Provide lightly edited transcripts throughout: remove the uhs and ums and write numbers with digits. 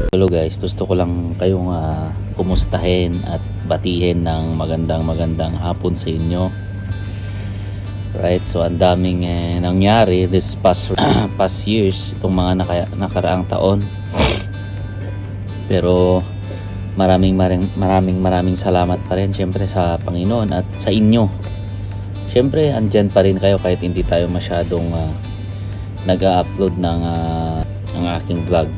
Hello guys, gusto ko lang kayong kumustahin at batihin ng magandang hapon sa inyo. Right, so ang daming nangyari this past years, itong mga nakaraang taon. Pero maraming salamat pa rin syempre sa Panginoon at sa inyo. Syempre andyan pa rin kayo kahit hindi tayo masyadong nag-upload ng ang aking vlog.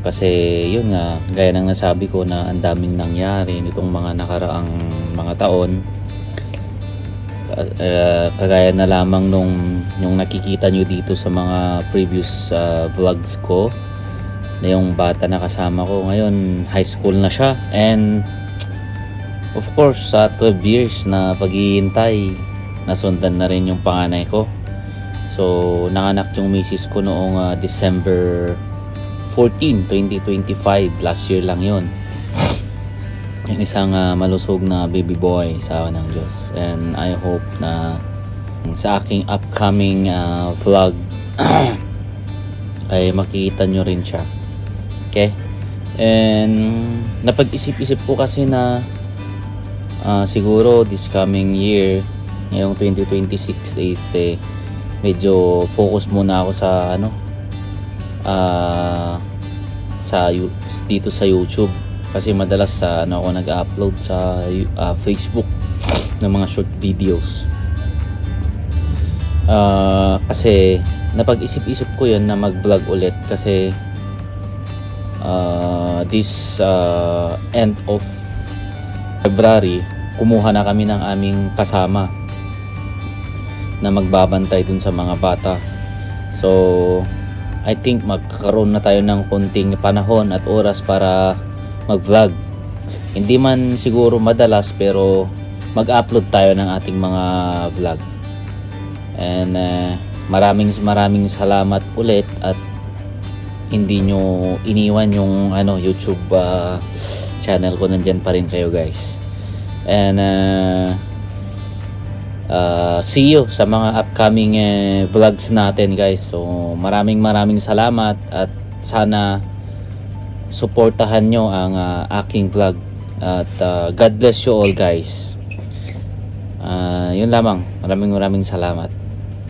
Kasi yun nga, gaya ng nasabi ko na ang daming nangyari nitong mga nakaraang mga taon. Kagaya na lamang nung nakikita nyo dito sa mga previous vlogs ko, na yung bata na kasama ko ngayon high school na siya, and of course sa 12 years na paghihintay nasundan na rin yung panganay ko. So nanganak yung misis ko noong December 14, 2025, last year lang yon. Yung isang malusog na baby boy sa awa ng Diyos, and I hope na sa aking upcoming vlog ay makikita nyo rin siya. Okay? And napag-isip-isip ko kasi na siguro this coming year, ngayong 2026 is medyo focus muna ako sa dito sa YouTube, kasi madalas ako nag-upload sa Facebook ng mga short videos. Kasi napag-isip-isip ko yun na mag-vlog ulit, kasi this end of February kumuha na kami ng aming kasama na magbabantay dun sa mga bata. So I think magkakaroon na tayo ng konting panahon at oras para mag-vlog. Hindi man siguro madalas, pero mag-upload tayo ng ating mga vlog. And maraming salamat ulit, at hindi nyo iniwan yung YouTube channel ko. Nandyan pa rin kayo guys. And see you sa mga upcoming vlogs natin guys. So maraming salamat, at sana suportahan nyo ang aking vlog, at God bless you all guys. Yun lamang, maraming salamat.